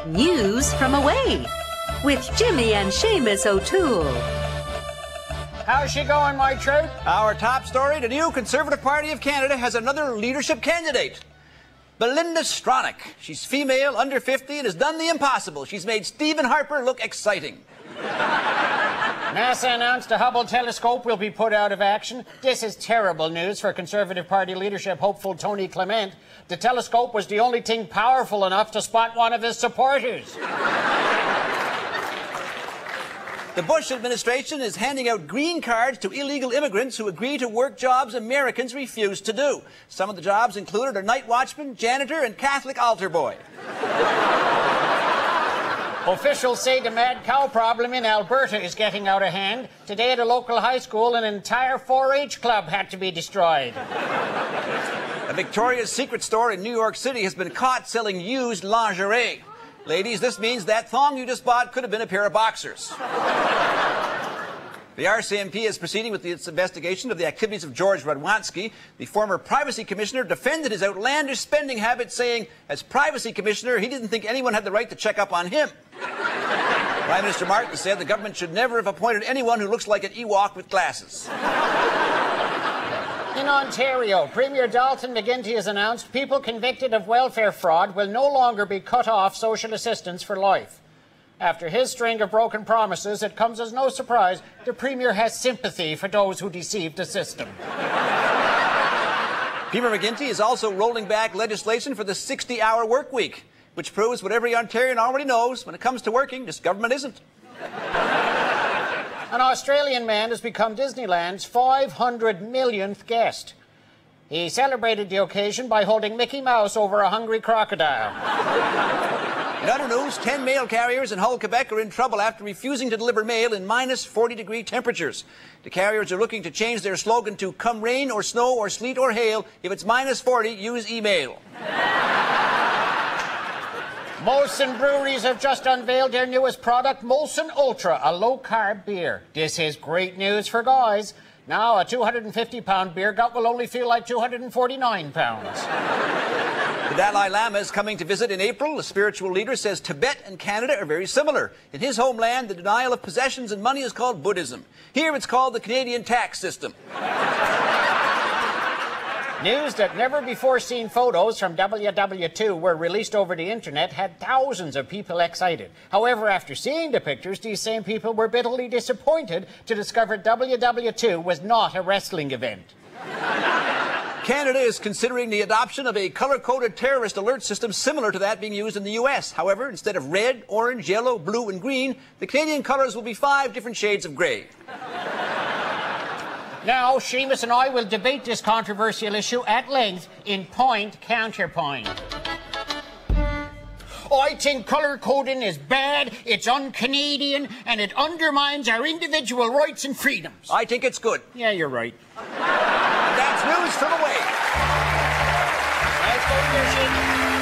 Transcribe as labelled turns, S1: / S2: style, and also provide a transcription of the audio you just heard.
S1: News from Away with Jimmy and Seamus O'Toole.
S2: How's she going, my trout?
S3: Our top story, the new Conservative Party of Canada has another leadership candidate. Belinda Stronach. She's female, under 50, and has done the impossible. She's made Stephen Harper look exciting.
S2: NASA announced a Hubble telescope will be put out of action. This is terrible news for Conservative Party leadership hopeful Tony Clement. The telescope was the only thing powerful enough to spot one of his supporters.
S3: The Bush administration is handing out green cards to illegal immigrants who agree to work jobs Americans refuse to do. Some of the jobs included a night watchman, janitor, and Catholic altar boy.
S2: Officials say the mad cow problem in Alberta is getting out of hand. Today at a local high school, an entire 4-H club had to be destroyed.
S3: A Victoria's Secret store in New York City has been caught selling used lingerie. Ladies, this means that thong you just bought could have been a pair of boxers. The RCMP is proceeding with its investigation of the activities of George Radwanski. The former privacy commissioner defended his outlandish spending habits, saying, as privacy commissioner, he didn't think anyone had the right to check up on him. Prime Minister Martin said the government should never have appointed anyone who looks like an Ewok with glasses.
S2: In Ontario, Premier Dalton McGuinty has announced people convicted of welfare fraud will no longer be cut off social assistance for life. After his string of broken promises, it comes as no surprise the Premier has sympathy for those who deceived the system.
S3: Premier McGuinty is also rolling back legislation for the 60-hour work week, which proves what every Ontarian already knows: when it comes to working, this government isn't.
S2: An Australian man has become Disneyland's 500 millionth guest. He celebrated the occasion by holding Mickey Mouse over a hungry crocodile.
S3: In other news, 10 mail carriers in Hull, Quebec are in trouble after refusing to deliver mail in minus 40-degree temperatures. The carriers are looking to change their slogan to "Come rain or snow or sleet or hail, if it's minus 40, use email."
S2: Molson Breweries have just unveiled their newest product, Molson Ultra, a low-carb beer. This is great news for guys. Now, a 250-pound beer gut will only feel like 249 pounds.
S3: The Dalai Lama is coming to visit in April. The spiritual leader says Tibet and Canada are very similar. In his homeland, the denial of possessions and money is called Buddhism. Here, it's called the Canadian tax system.
S2: News that never-before-seen photos from WW2 were released over the internet had thousands of people excited. However, after seeing the pictures, these same people were bitterly disappointed to discover WW2 was not a wrestling event.
S3: Canada is considering the adoption of a color-coded terrorist alert system similar to that being used in the U.S. However, instead of red, orange, yellow, blue, and green, the Canadian colors will be 5 different shades of grey.
S2: Now, Seamus and I will debate this controversial issue at length in Point Counterpoint. I think colour coding is bad, it's un-Canadian, and it undermines our individual rights and freedoms.
S3: I think it's good.
S2: Yeah, you're right.
S3: And that's news from Away.
S2: Let's go, Seamus.